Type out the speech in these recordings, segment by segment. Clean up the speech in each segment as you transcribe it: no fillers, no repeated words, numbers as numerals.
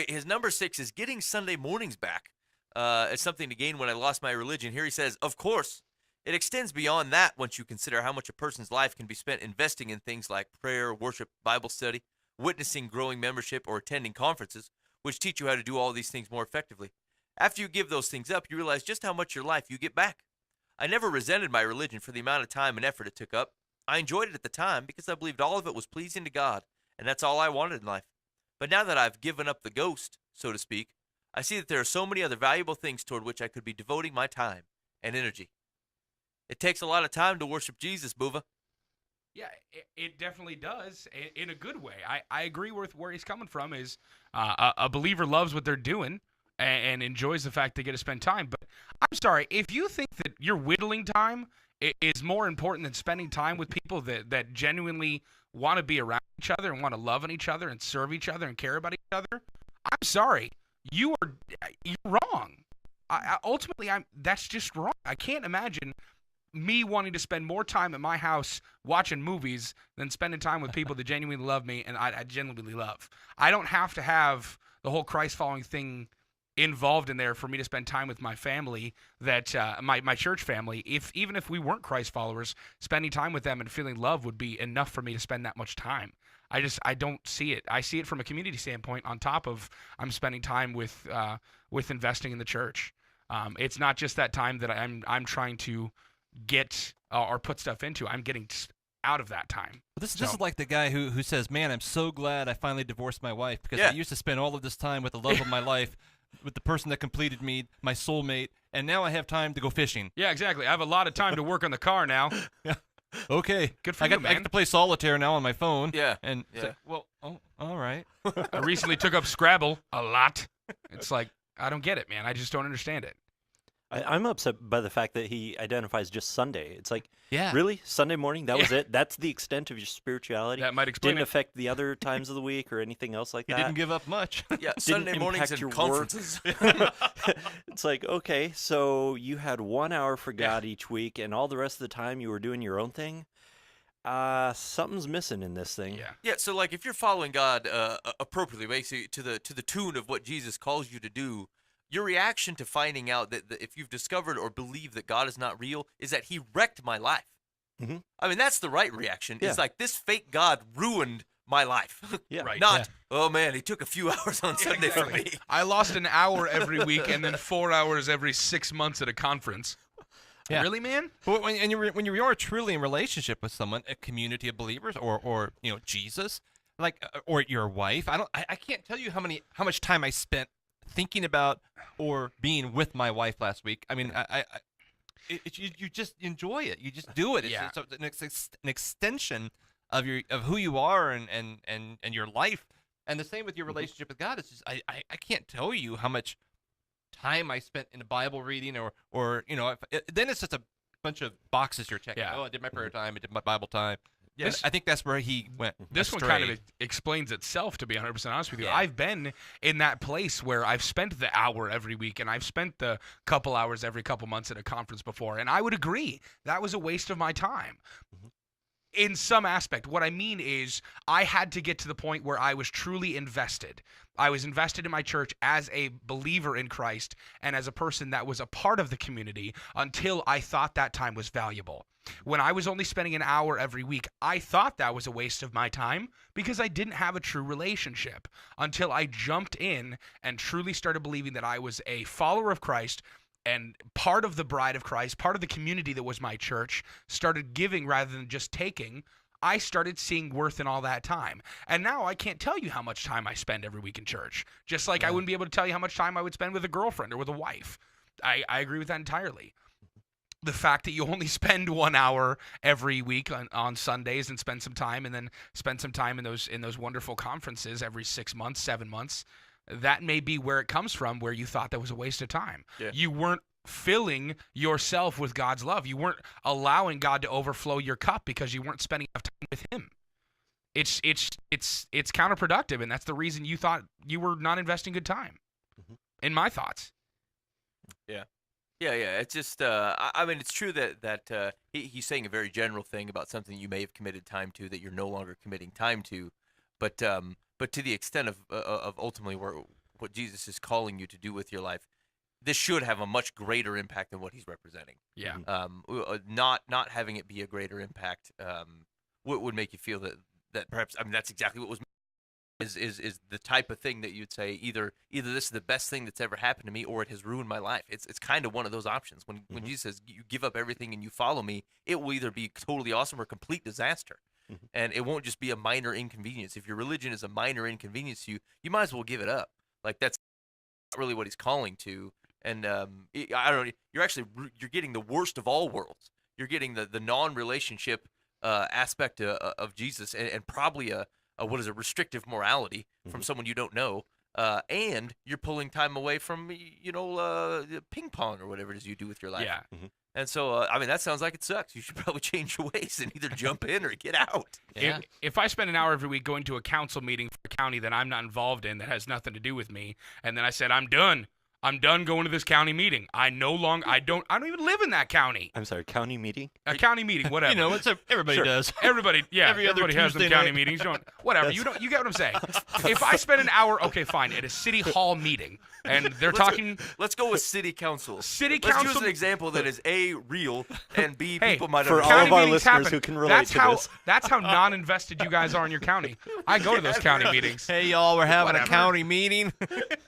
anyway, his number 6 is getting Sunday mornings back as something to gain when I lost my religion. Here he says, of course, it extends beyond that once you consider how much a person's life can be spent investing in things like prayer, worship, Bible study, witnessing, growing membership, or attending conferences, which teach you how to do all these things more effectively. After you give those things up, you realize just how much your life you get back. I never resented my religion for the amount of time and effort it took up. I enjoyed it at the time because I believed all of it was pleasing to God, and that's all I wanted in life. But now that I've given up the ghost, so to speak, I see that there are so many other valuable things toward which I could be devoting my time and energy. It takes a lot of time to worship Jesus, Buva. Yeah, it definitely does in a good way. I agree with where he's coming from is a believer loves what they're doing and enjoys the fact they get to spend time. But I'm sorry, if you think that your whittling time is more important than spending time with people that genuinely want to be around each other and want to love on each other and serve each other and care about each other, I'm sorry, you're wrong. Ultimately, that's just wrong. I can't imagine me wanting to spend more time at my house watching movies than spending time with people that genuinely love me and I genuinely love. I don't have to have the whole Christ following thing involved in there for me to spend time with my family, that my church family. Even if we weren't Christ followers, spending time with them and feeling love would be enough for me to spend that much time. I don't see it. I see it from a community standpoint on top of I'm spending time with investing in the church. It's not just that time that I'm trying to get or put stuff into. I'm getting out of that time. Well, this is like the guy who says, man, I'm so glad I finally divorced my wife because I used to spend all of this time with the love of my life, with the person that completed me, my soulmate, and now I have time to go fishing. Yeah, exactly. I have a lot of time to work on the car now. Yeah. Okay. Good for I you, got, man. I get to play solitaire now on my phone. Yeah. And Yeah. it's like, well, all right. I recently took up Scrabble a lot. It's like, I don't get it, man. I just don't understand it. I'm upset by the fact that he identifies just Sunday. It's like, Yeah. really? Sunday morning? That was it? That's the extent of your spirituality? That might explain Didn't it. affect the other times of the week or anything else like He that? didn't give up much. Yeah, Sunday mornings impact and your work. conferences. It's like, okay, so you had 1 hour for God each week, and all the rest of the time you were doing your own thing? Something's missing in this thing. Yeah. Yeah, so like if you're following God appropriately, basically to the tune of what Jesus calls you to do, your reaction to finding out that if you've discovered or believe that God is not real is that he wrecked my life. Mhm. I mean, that's the right reaction. Yeah. It's like this fake God ruined my life. Yeah. Right. Not, oh man, he took a few hours on Sunday for Exactly. me. I lost an hour every week and then 4 hours every 6 months at a conference. Yeah. Really, man? But when you are truly in relationship with someone, a community of believers, or Jesus, like or your wife, I can't tell you how much time I spent thinking about or being with my wife last week. I mean, you just enjoy it. You just do it. Yeah. It's an extension of who you are and your life. And the same with your relationship with God. It's just I can't tell you how much time I spent in a Bible reading or then it's just a bunch of boxes you're checking. Yeah. Oh, I did my prayer time. I did my Bible time. Yes. And I think that's where he went. This one astray. kind of explains itself, to be 100% honest with you. Yeah. I've been in that place where I've spent the hour every week and I've spent the couple hours every couple months at a conference before, and I would agree that was a waste of my time. In some aspect, what I mean is I had to get to the point where I was truly invested. I was invested in my church as a believer in Christ and as a person that was a part of the community until I thought that time was valuable. When I was only spending an hour every week, I thought that was a waste of my time because I didn't have a true relationship until I jumped in and truly started believing that I was a follower of Christ and part of the bride of Christ, part of the community that was my church, started giving rather than just taking. I started seeing worth in all that time. And now I can't tell you how much time I spend every week in church. Just like I wouldn't be able to tell you how much time I would spend with a girlfriend or with a wife. I agree with that entirely. The fact that you only spend 1 hour every week on Sundays and spend some time and then spend some time in those wonderful conferences every 6 months, 7 months, that may be where it comes from, where you thought that was a waste of time. Yeah. You weren't filling yourself with God's love. You weren't allowing God to overflow your cup because you weren't spending enough time with him. It's counterproductive, and that's the reason you thought you were not investing good time. In my thoughts. Yeah. It's just, I mean, it's true that he's saying a very general thing about something you may have committed time to that you're no longer committing time to, but to the extent of ultimately what Jesus is calling you to do with your life, this should have a much greater impact than what he's representing. Yeah. Not having it be a greater impact would make you feel that perhaps, I mean, that's exactly what was is the type of thing that you'd say either this is the best thing that's ever happened to me, or it has ruined my life. It's kind of one of those options. When Jesus says you give up everything and you follow me, it will either be totally awesome or complete disaster. And it won't just be a minor inconvenience. If your religion is a minor inconvenience to you, you might as well give it up. Like, that's not really what he's calling to. And I don't know. You're getting the worst of all worlds. You're getting the non-relationship aspect of Jesus, and probably a restrictive morality from someone you don't know. And you're pulling time away from ping pong or whatever it is you do with your life. Yeah. And so I mean, that sounds like it sucks. You should probably change your ways and either jump in or get out. Yeah. If I spend an hour every week going to a council meeting for a county that I'm not involved in, that has nothing to do with me, and then I said I'm done going to this county meeting. I don't even live in that county. I'm sorry, county meeting? A county meeting, whatever. You know, everybody Sure. does. Everybody, yeah, Every other everybody has them Tuesday county night. meetings. Whatever. You get what I'm saying. If I spend an hour, okay, fine, at a city hall meeting, and they're talking Let's go with city council. Let's use council. an example that is A, real, and B, Hey, people might for all understand. of our meetings listeners happen. who can relate to this. That's how non-invested you guys are in your county. I go to those county meetings. Hey, y'all, we're having Whatever. a county meeting.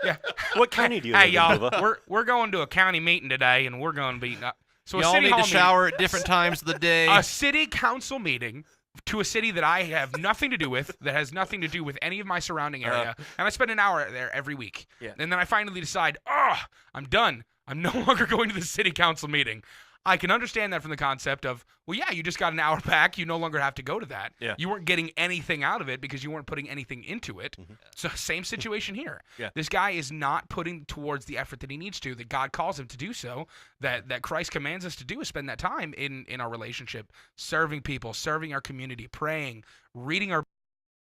Yeah. What county do you Hey, live y'all, in, Nova? we're going to a county meeting today, and we're going to be. So a Y'all city need hall to shower at different times of the day. meeting, a city council meeting to a city that I have nothing to do with, that has nothing to do with any of my surrounding area, and I spend an hour there every week. Yeah. And then I finally decide, I'm done. I'm no longer going to the city council meeting. I can understand that from the concept of, well, yeah, you just got an hour back. You no longer have to go to that. Yeah. You weren't getting anything out of it because you weren't putting anything into it. So same situation here. Yeah. This guy is not putting towards the effort that he needs to, that God calls him to do so, that Christ commands us to do, is spend that time in our relationship, serving people, serving our community, praying, reading our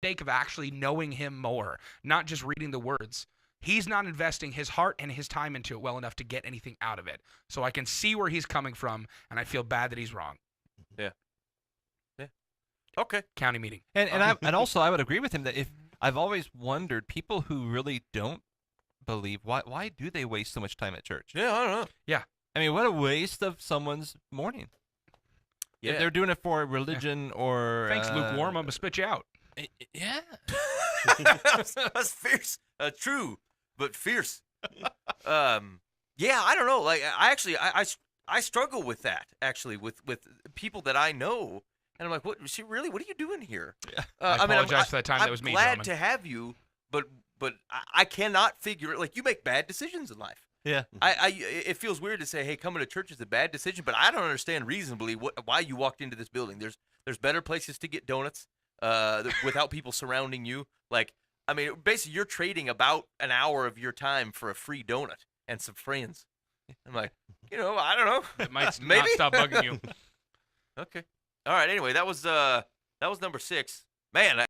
sake of actually knowing him more, not just reading the words. He's not investing his heart and his time into it well enough to get anything out of it. So I can see where he's coming from, and I feel bad that he's wrong. Okay. County meeting. And also I would agree with him that if I've always wondered, people who really don't believe, why do they waste so much time at church? Yeah, I don't know. I mean, what a waste of someone's morning. Yeah. If they're doing it for religion or Thanks, lukewarm. I'm going to spit you out. Yeah. That's fierce. True, but fierce. Yeah, I don't know. Like, I struggle with that, actually, with people that I know. And I'm like, what are you doing here? Yeah. I apologize for that time. I'm That was me, glad gentlemen. to have you, but I cannot figure it. Like, you make bad decisions in life. Yeah. It feels weird to say, hey, coming to church is a bad decision, but I don't understand reasonably why you walked into this building. There's better places to get donuts without people surrounding you. Like, I mean, basically, you're trading about an hour of your time for a free donut and some friends. I'm like, I don't know. It might Maybe. not stop bugging you. Okay. All right. Anyway, that was number 6. Man,